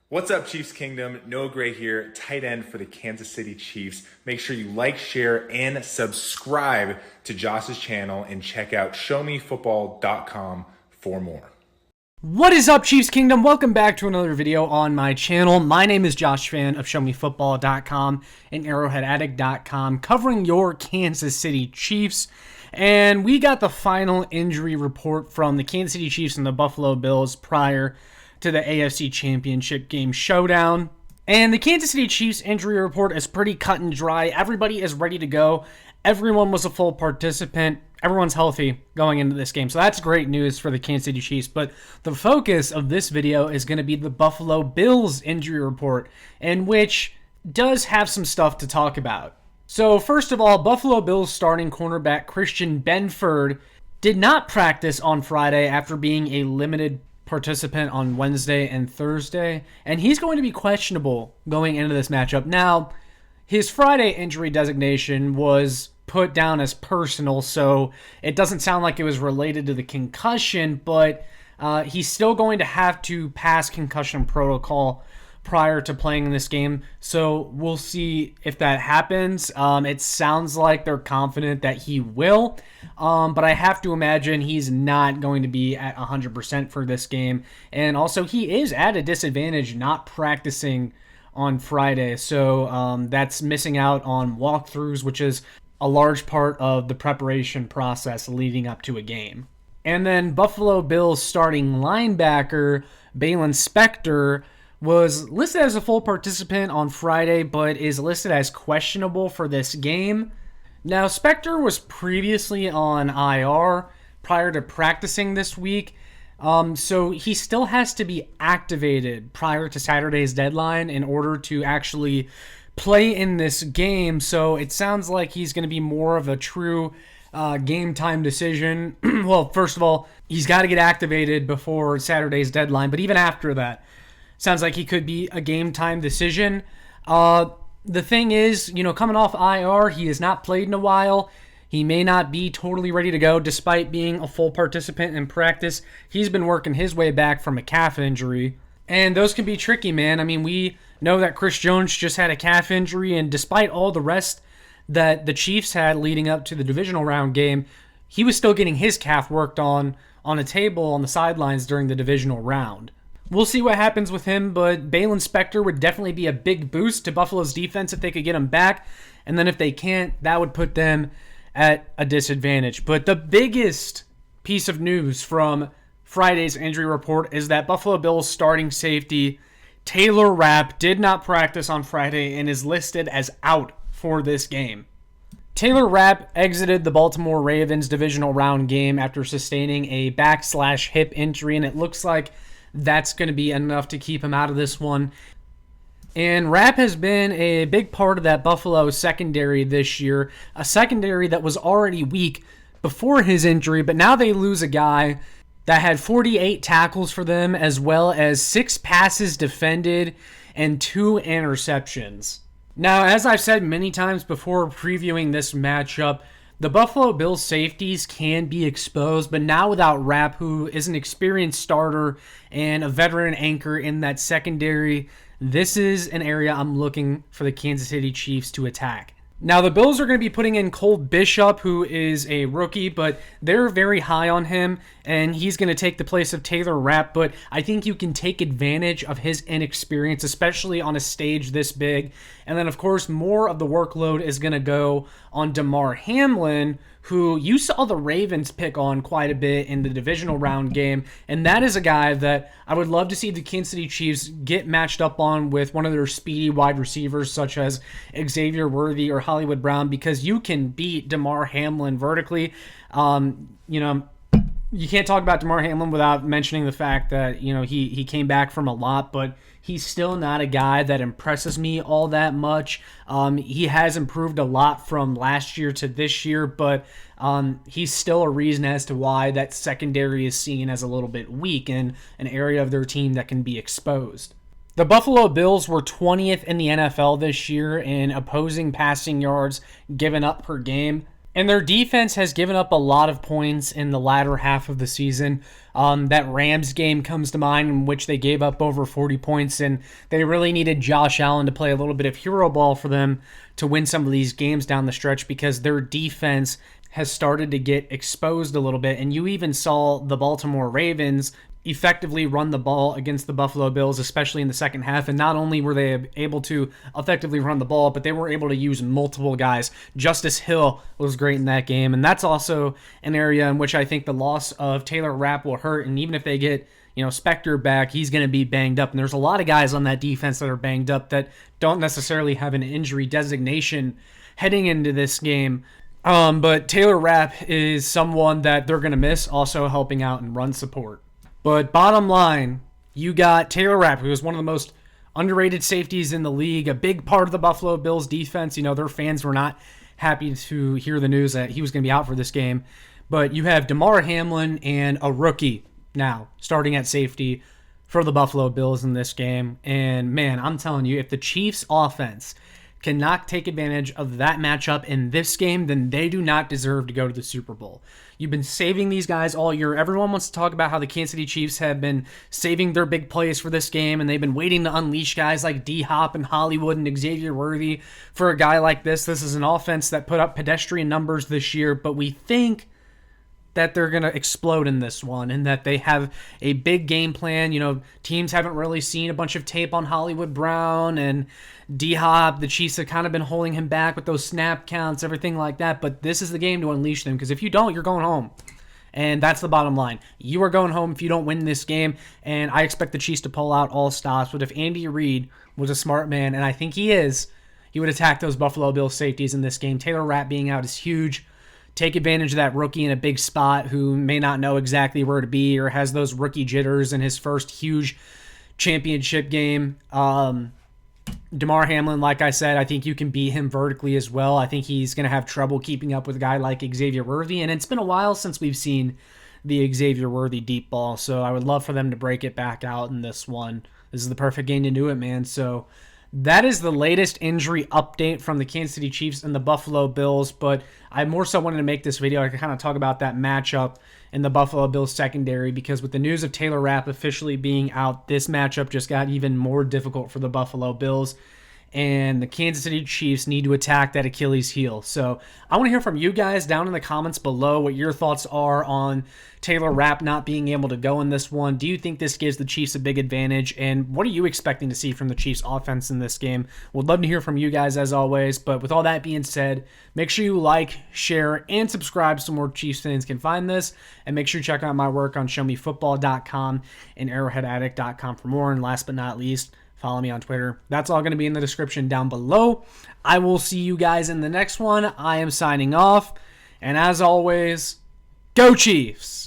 What's up, Chiefs Kingdom? Noah Gray here, tight end for the Kansas City Chiefs. Make sure you like, share, and subscribe to Josh's channel and check out showmefootball.com for more. What is up, Chiefs Kingdom? Welcome back to another video on my channel. My name is Josh Fan of showmefootball.com and arrowheadaddict.com, covering your Kansas City Chiefs. And we got the final injury report from the Kansas City Chiefs and the Buffalo Bills prior to the AFC Championship game showdown. And the Kansas City Chiefs injury report is pretty cut and dry. Everybody is ready to go. Everyone was a full participant. Everyone's healthy going into this game. So that's great news for the Kansas City Chiefs. But the focus of this video is going to be the Buffalo Bills injury report, in which does have some stuff to talk about. So first of all, Buffalo Bills starting cornerback Christian Benford did not practice on Friday after being a limited participant on Wednesday and Thursday, and he's going to be questionable going into this matchup. Now, his Friday injury designation was put down as personal, so it doesn't sound like it was related to the concussion, but he's still going to have to pass concussion protocol prior to playing in this game, so we'll see if that happens. It sounds like they're confident that he will, but I have to imagine he's not going to be at 100% for this game, and also he is at a disadvantage not practicing on Friday, so that's missing out on walkthroughs, which is a large part of the preparation process leading up to a game. And then Buffalo Bills starting linebacker Baylon Spector was listed as a full participant on Friday, but is listed as questionable for this game. Now, Spector was previously on IR prior to practicing this week, so he still has to be activated prior to Saturday's deadline in order to actually play in this game. So it sounds like he's going to be more of a true game time decision. Well, first of all, he's got to get activated before Saturday's deadline, but even after that, sounds like he could be a game time decision. The thing is, coming off IR, he has not played in a while. He may not be totally ready to go despite being a full participant in practice. He's been working his way back from a calf injury, and those can be tricky, man. I mean, we know that Chris Jones just had a calf injury, and despite all the rest that the Chiefs had leading up to the divisional round game, he was still getting his calf worked on a table on the sidelines during the divisional round. We'll see what happens with him, but Baylon Spector would definitely be a big boost to Buffalo's defense if they could get him back. And then if they can't, that would put them at a disadvantage. But the biggest piece of news from Friday's injury report is that Buffalo Bills starting safety Taylor Rapp did not practice on Friday and is listed as out for this game. Taylor Rapp exited the Baltimore Ravens divisional round game after sustaining a back/hip injury, and it looks like that's going to be enough to keep him out of this one. And Rapp has been a big part of that Buffalo secondary this year, a secondary that was already weak before his injury, but now they lose a guy that had 48 tackles for them, as well as 6 passes defended and 2 interceptions. Now, as I've said many times before previewing this matchup, the Buffalo Bills safeties can be exposed, but now without Rapp, who is an experienced starter and a veteran anchor in that secondary, this is an area I'm looking for the Kansas City Chiefs to attack. Now, the Bills are going to be putting in Cole Bishop, who is a rookie, but they're very high on him, and he's going to take the place of Taylor Rapp, but I think you can take advantage of his inexperience, especially on a stage this big. And then, of course, more of the workload is going to go on Damar Hamlin, who you saw the Ravens pick on quite a bit in the divisional round game, and that is a guy that I would love to see the Kansas City Chiefs get matched up on with one of their speedy wide receivers such as Xavier Worthy or Hollywood Brown, because you can beat Damar Hamlin vertically. You can't talk about Damar Hamlin without mentioning the fact that, he came back from a lot, but he's still not a guy that impresses me all that much. He has improved a lot from last year to this year, but he's still a reason as to why that secondary is seen as a little bit weak in an area of their team that can be exposed. The Buffalo Bills were 20th in the NFL this year in opposing passing yards given up per game. And their defense has given up a lot of points in the latter half of the season. That Rams game comes to mind, in which they gave up over 40 points, and they really needed Josh Allen to play a little bit of hero ball for them to win some of these games down the stretch, because their defense has started to get exposed a little bit. And you even saw the Baltimore Ravens effectively run the ball against the Buffalo Bills, especially in the second half. And not only were they able to effectively run the ball, but they were able to use multiple guys. Justice Hill was great in that game. And that's also an area in which I think the loss of Taylor Rapp will hurt. And even if they get, Spector back, he's going to be banged up. And there's a lot of guys on that defense that are banged up that don't necessarily have an injury designation heading into this game. But Taylor Rapp is someone that they're going to miss, also helping out in run support. But bottom line, you got Taylor Rapp, who is one of the most underrated safeties in the league, a big part of the Buffalo Bills defense. Their fans were not happy to hear the news that he was going to be out for this game. But you have Damar Hamlin and a rookie now starting at safety for the Buffalo Bills in this game. And man, I'm telling you, if the Chiefs offense cannot take advantage of that matchup in this game, then they do not deserve to go to the Super Bowl. You've been saving these guys all year. Everyone wants to talk about how the Kansas City Chiefs have been saving their big plays for this game, and they've been waiting to unleash guys like D-Hop and Hollywood and Xavier Worthy for a guy like this. This is an offense that put up pedestrian numbers this year, but we think that they're going to explode in this one and that they have a big game plan. Teams haven't really seen a bunch of tape on Hollywood Brown and D-Hop. The Chiefs have kind of been holding him back with those snap counts, everything like that. But this is the game to unleash them, because if you don't, you're going home. And that's the bottom line. You are going home if you don't win this game, and I expect the Chiefs to pull out all stops. But if Andy Reid was a smart man, and I think he is, he would attack those Buffalo Bills safeties in this game. Taylor Rapp being out is huge. Take advantage of that rookie in a big spot who may not know exactly where to be or has those rookie jitters in his first huge championship game. Damar Hamlin, like I said, I think you can beat him vertically as well. I think he's going to have trouble keeping up with a guy like Xavier Worthy, and it's been a while since we've seen the Xavier Worthy deep ball, so I would love for them to break it back out in this one. This is the perfect game to do it, man. So that is the latest injury update from the Kansas City Chiefs and the Buffalo Bills, but I more so wanted to make this video. I could kind of talk about that matchup in the Buffalo Bills secondary, because with the news of Taylor Rapp officially being out, this matchup just got even more difficult for the Buffalo Bills, and the Kansas City Chiefs need to attack that Achilles heel. So I want to hear from you guys down in the comments below what your thoughts are on Taylor Rapp not being able to go in this one. Do you think this gives the Chiefs a big advantage? And what are you expecting to see from the Chiefs offense in this game? Would love to hear from you guys as always. But with all that being said, make sure you like, share, and subscribe so more Chiefs fans can find this. And make sure you check out my work on showmefootball.com and arrowheadaddict.com for more. And last but not least, follow me on Twitter. That's all going to be in the description down below. I will see you guys in the next one. I am signing off. And as always, go Chiefs!